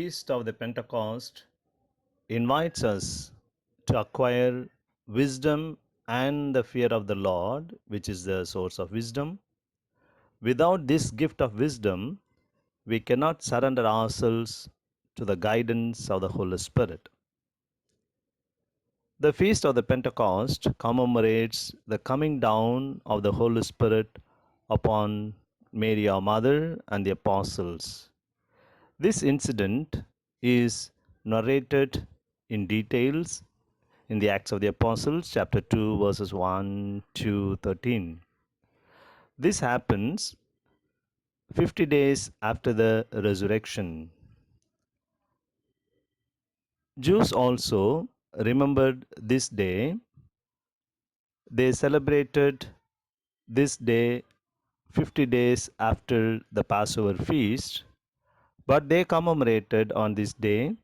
feast of the Pentecost invites us to acquire wisdom and the fear of the Lord, which is the source of wisdom. Without this gift of wisdom, we cannot surrender ourselves to the guidance of the Holy Spirit. The feast of the Pentecost commemorates the coming down of the Holy Spirit upon Mary, our mother, and the apostles. This incident is narrated in details in the Acts of the Apostles, chapter 2, verses 1 to 13. This happens 50 days after the resurrection. Jews also remembered this day. They celebrated this day 50 days after the Passover feast, but they commemorated on this day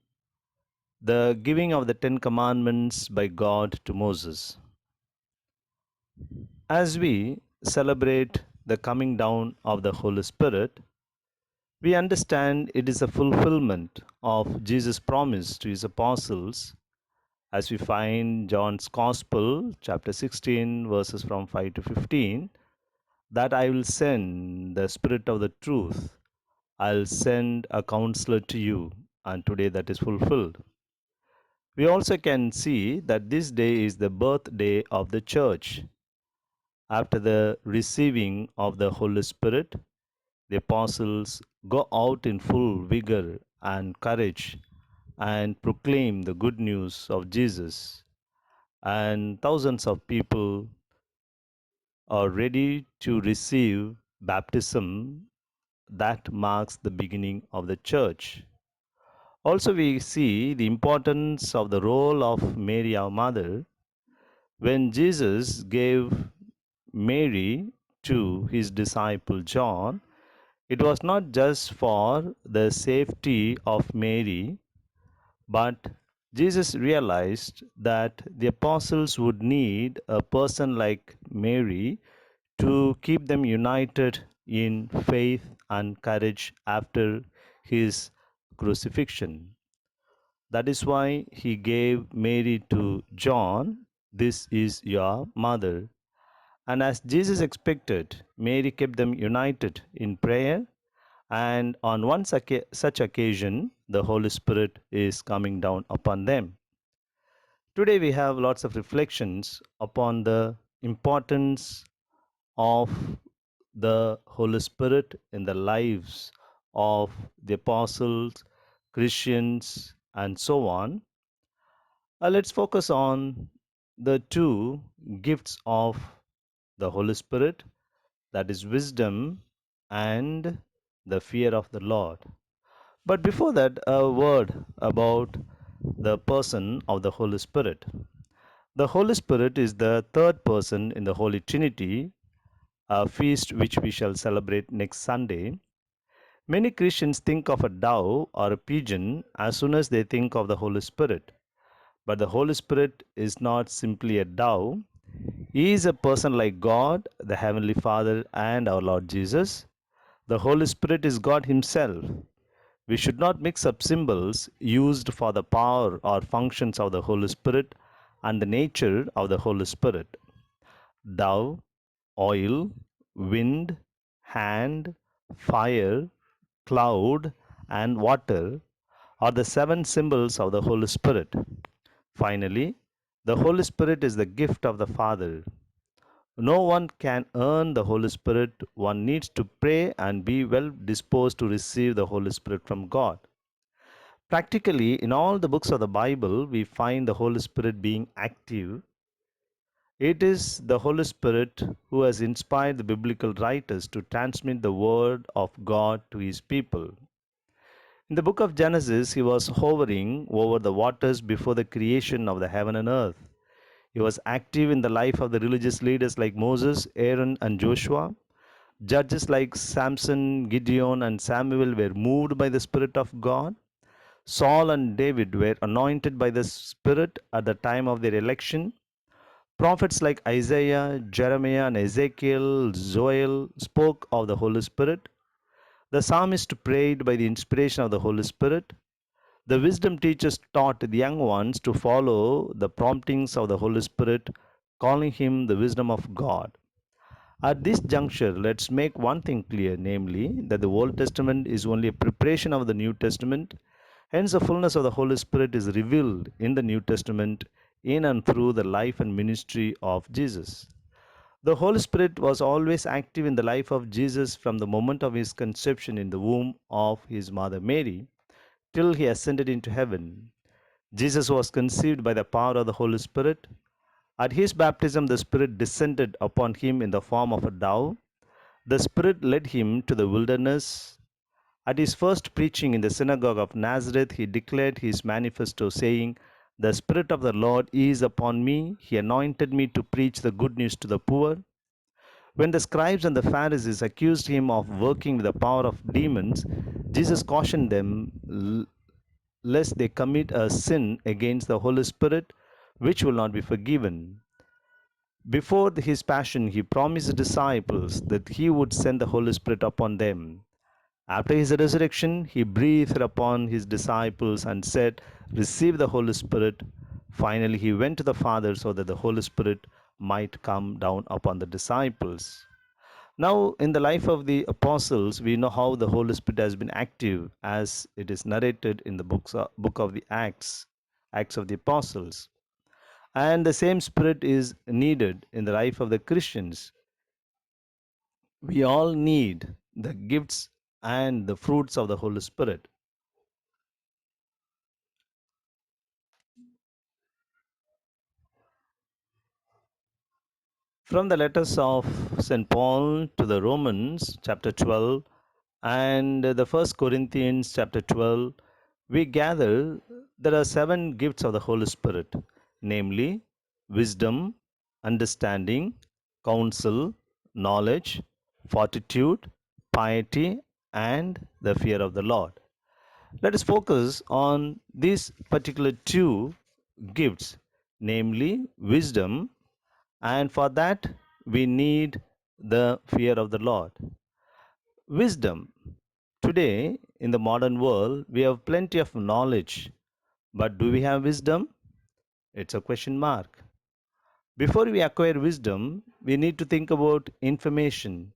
the giving of the Ten Commandments by God to Moses. As we celebrate the coming down of the Holy Spirit, we understand it is a fulfillment of Jesus' promise to his apostles, as we find John's Gospel, chapter 16, verses from 5 to 15, that I will send the Spirit of the truth. I'll send a counselor to you, and today that is fulfilled. We also can see that this day is the birthday of the church. After the receiving of the Holy Spirit, the apostles go out in full vigor and courage and proclaim the good news of Jesus. And thousands of people are ready to receive baptism that marks the beginning of the church. Also, we see the importance of the role of Mary, our mother. When Jesus gave Mary to his disciple John, it was not just for the safety of Mary, but Jesus realized that the apostles would need a person like Mary to keep them united in faith and courage after his crucifixion. That is why he gave Mary to John. This is your mother. And as Jesus expected, Mary kept them united in prayer. And on one such occasion, the Holy Spirit is coming down upon them. Today, we have lots of reflections upon the importance of the Holy Spirit in the lives of the apostles, Christians, and so on. Let's focus on the two gifts of the Holy Spirit, that is wisdom and the fear of the Lord. But before that, a word about the person of the Holy Spirit. The Holy Spirit is the third person in the Holy Trinity, a feast which we shall celebrate next Sunday. Many Christians think of a dove or a pigeon as soon as they think of the Holy Spirit. But the Holy Spirit is not simply a dove. He is a person like God, the Heavenly Father, and our Lord Jesus. The Holy Spirit is God Himself. We should not mix up symbols used for the power or functions of the Holy Spirit and the nature of the Holy Spirit. Dove, oil, wind, hand, fire, cloud, and water are the seven symbols of the Holy Spirit. Finally, the Holy Spirit is the gift of the Father. No one can earn the Holy Spirit. One needs to pray and be well disposed to receive the Holy Spirit from God. Practically, in all the books of the Bible, we find the Holy Spirit being active. It is the Holy Spirit who has inspired the biblical writers to transmit the word of God to his people. In the book of Genesis, he was hovering over the waters before the creation of the heaven and earth. He was active in the life of the religious leaders like Moses, Aaron, and Joshua. Judges like Samson, Gideon, and Samuel were moved by the Spirit of God. Saul and David were anointed by the Spirit at the time of their election. Prophets like Isaiah, Jeremiah, and Ezekiel, Joel spoke of the Holy Spirit. The psalmist prayed by the inspiration of the Holy Spirit. The wisdom teachers taught the young ones to follow the promptings of the Holy Spirit, calling him the wisdom of God. At this juncture, let's make one thing clear, namely, that the Old Testament is only a preparation of the New Testament. Hence, the fullness of the Holy Spirit is revealed in the New Testament in and through the life and ministry of Jesus. The Holy Spirit was always active in the life of Jesus from the moment of his conception in the womb of his mother Mary till he ascended into heaven. Jesus was conceived by the power of the Holy Spirit. At his baptism, the Spirit descended upon him in the form of a dove. The Spirit led him to the wilderness. At his first preaching in the synagogue of Nazareth, he declared his manifesto, saying, "The Spirit of the Lord is upon me. He anointed me to preach the good news to the poor." When the scribes and the Pharisees accused him of working with the power of demons, Jesus cautioned them lest they commit a sin against the Holy Spirit, which will not be forgiven. Before his passion, he promised his disciples that he would send the Holy Spirit upon them. After his resurrection, he breathed upon his disciples and said, "Receive the Holy Spirit." Finally, he went to the Father so that the Holy Spirit might come down upon the disciples. Now, in the life of the apostles, we know how the Holy Spirit has been active as it is narrated in the book of the Acts, Acts of the Apostles. And the same Spirit is needed in the life of the Christians. We all need the gifts and the fruits of the Holy Spirit. From the letters of St. Paul to the Romans, chapter 12, and the First Corinthians, chapter 12, we gather there are seven gifts of the Holy Spirit, namely wisdom, understanding, counsel, knowledge, fortitude, piety, and the fear of the Lord. Let us focus on these particular two gifts, namely wisdom, and for that we need the fear of the Lord. Wisdom. Today, in the modern world, we have plenty of knowledge, but do we have wisdom? It's a question mark. Before we acquire wisdom, we need to think about information.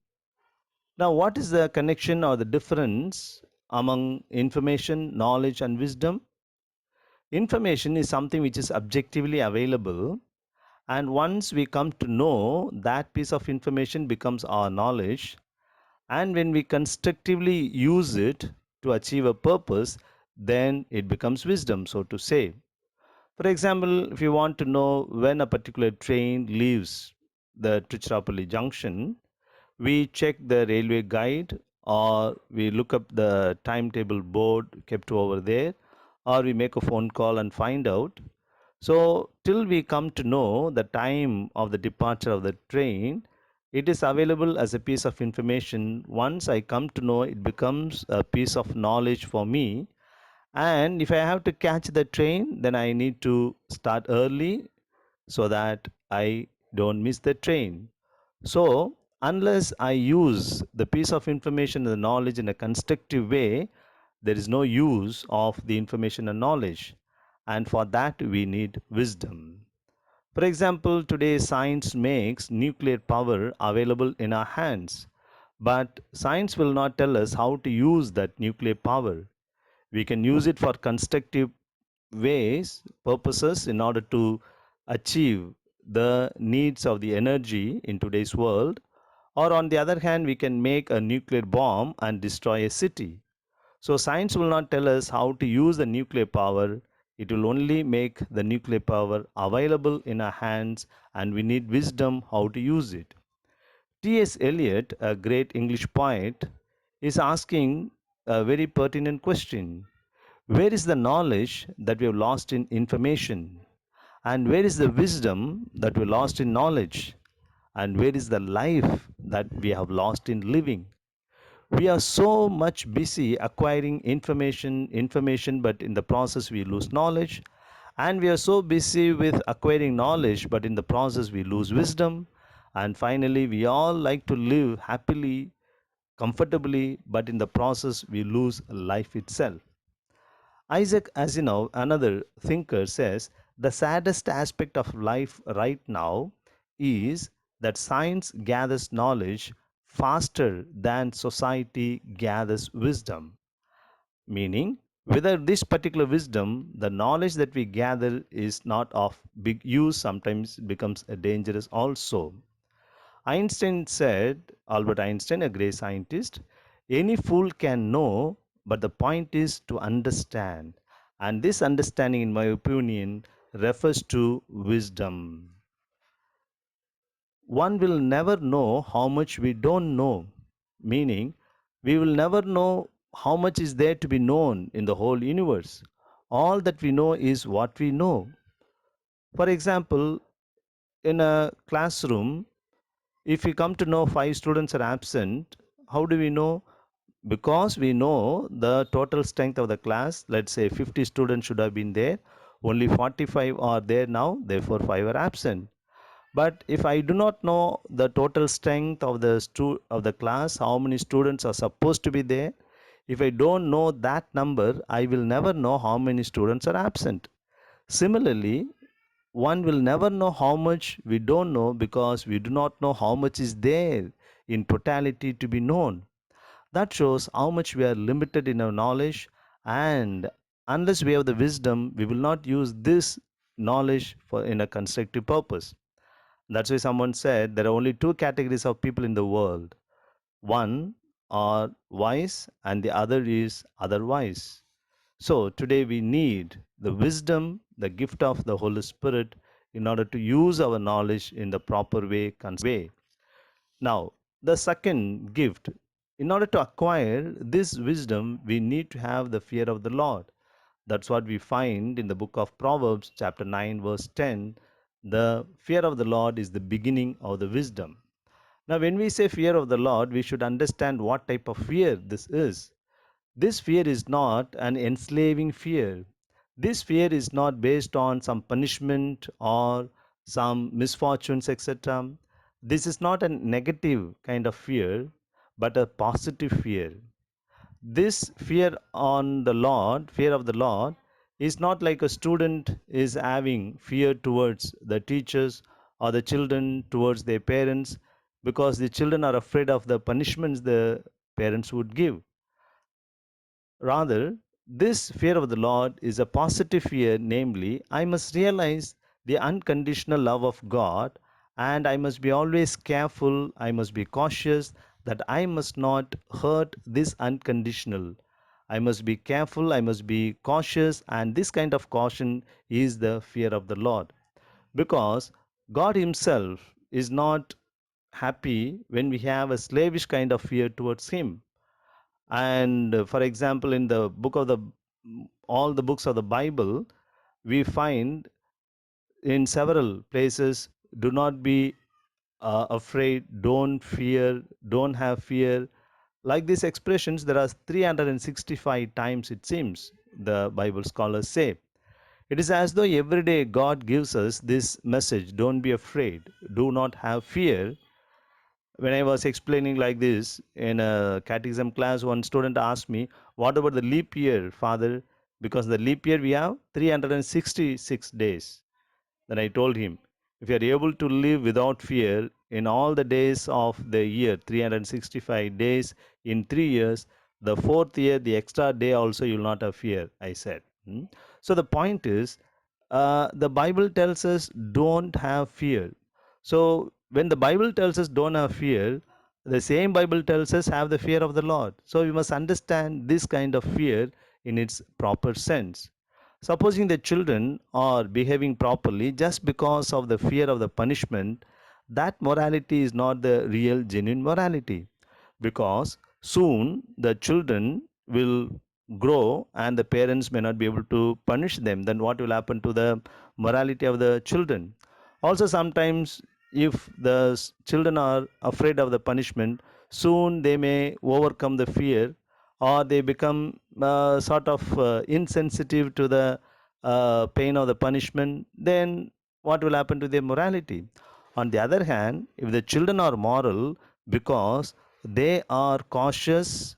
Now, what is the connection or the difference among information, knowledge, and wisdom? Information is something which is objectively available, and once we come to know, that piece of information becomes our knowledge. And when we constructively use it to achieve a purpose, then it becomes wisdom, so to say. For example, if you want to know when a particular train leaves the Tiruchirappalli junction, we check the railway guide, or we look up the timetable board kept over there, or we make a phone call and find out. So, till we come to know the time of the departure of the train, it is available as a piece of information. Once I come to know, it becomes a piece of knowledge for me. And if I have to catch the train, then I need to start early so that I don't miss the train. So, unless I use the piece of information and the knowledge in a constructive way, there is no use of the information and knowledge. And for that, we need wisdom. For example, today science makes nuclear power available in our hands, but science will not tell us how to use that nuclear power. We can use it for constructive ways, purposes in order to achieve the needs of the energy in today's world. Or on the other hand, we can make a nuclear bomb and destroy a city. So science will not tell us how to use the nuclear power. It will only make the nuclear power available in our hands, and we need wisdom how to use it. T.S. Eliot, a great English poet, is asking a very pertinent question. Where is the knowledge that we have lost in information? And where is the wisdom that we lost in knowledge? And where is the life that we have lost in living? We are so much busy acquiring information, but in the process we lose knowledge. And we are so busy with acquiring knowledge, but in the process we lose wisdom. And finally, we all like to live happily, comfortably, but in the process we lose life itself. Isaac Asimov, another thinker, says the saddest aspect of life right now is that science gathers knowledge faster than society gathers wisdom. Meaning, whether this particular wisdom, the knowledge that we gather is not of big use, sometimes becomes dangerous also. Einstein said, Albert Einstein, a great scientist, any fool can know, but the point is to understand. And this understanding, in my opinion, refers to wisdom. One will never know how much we don't know, meaning, we will never know how much is there to be known in the whole universe. All that we know is what we know. For example, in a classroom, if we come to know five students are absent, how do we know? Because we know the total strength of the class, let's say 50 students should have been there, only 45 are there now, therefore 5 are absent. But if I do not know the total strength of the class, how many students are supposed to be there, if I don't know that number, I will never know how many students are absent. Similarly, one will never know how much we don't know because we do not know how much is there in totality to be known. That shows how much we are limited in our knowledge, and unless we have the wisdom, we will not use this knowledge for in a constructive purpose. That's why someone said there are only two categories of people in the world. One are wise and the other is otherwise. So today we need the wisdom, the gift of the Holy Spirit in order to use our knowledge in the proper way. Now, the second gift, in order to acquire this wisdom, we need to have the fear of the Lord. That's what we find in the book of Proverbs, chapter 9, verse 10. The fear of the Lord is the beginning of the wisdom. Now, when we say fear of the Lord, we should understand what type of fear this is. This fear is not an enslaving fear. This fear is not based on some punishment or some misfortunes, etc. This is not a negative kind of fear, but a positive fear. This fear of the Lord, is not like a student is having fear towards the teachers or the children towards their parents because the children are afraid of the punishments the parents would give. Rather, this fear of the Lord is a positive fear, namely, I must realize the unconditional love of God, and I must be always careful, I must be cautious that I must not hurt this unconditional. I must be careful, I must be cautious, and this kind of caution is the fear of the Lord. Because God Himself is not happy when we have a slavish kind of fear towards Him. And for example, in the book of the all the books of the Bible, we find in several places, do not be afraid, don't fear, don't have fear. Like these expressions, there are 365 times, it seems, the Bible scholars say. It is as though every day God gives us this message: don't be afraid, do not have fear. When I was explaining like this in a catechism class, one student asked me, what about the leap year, Father? Because the leap year we have 366 days. Then I told him, if you are able to live without fear in all the days of the year, 365 days in 3 years, the fourth year, the extra day also, you will not have fear, I said. So the point is, the Bible tells us don't have fear. So when the Bible tells us don't have fear, the same Bible tells us have the fear of the Lord. So we must understand this kind of fear in its proper sense. Supposing the children are behaving properly just because of the fear of the punishment, that morality is not the real, genuine morality. Because soon the children will grow and the parents may not be able to punish them. Then what will happen to the morality of the children? Also, sometimes if the children are afraid of the punishment, soon they may overcome the fear, or they become sort of insensitive to the pain of the punishment. Then what will happen to their morality? On the other hand, if the children are moral because they are cautious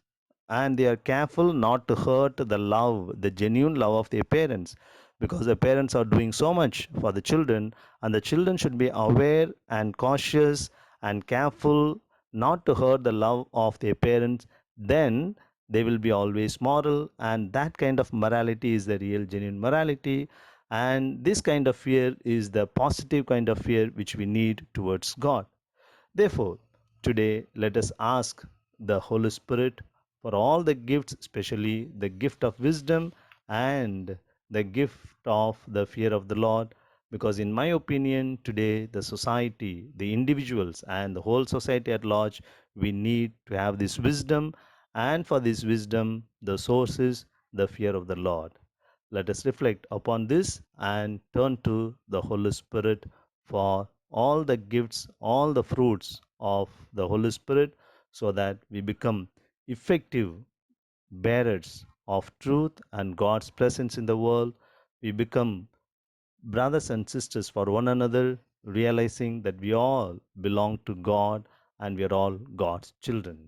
and they are careful not to hurt the love, the genuine love of their parents, because the parents are doing so much for the children, and the children should be aware and cautious and careful not to hurt the love of their parents. Then they will be always moral, and that kind of morality is the real genuine morality. And this kind of fear is the positive kind of fear which we need towards God. Therefore, today let us ask the Holy Spirit for all the gifts, especially the gift of wisdom and the gift of the fear of the Lord. Because, in my opinion, today the society, the individuals, and the whole society at large, we need to have this wisdom, and for this wisdom, the source is the fear of the Lord. Let us reflect upon this and turn to the Holy Spirit for all the gifts, all the fruits of the Holy Spirit, so that we become effective bearers of truth and God's presence in the world. We become brothers and sisters for one another, realizing that we all belong to God and we are all God's children.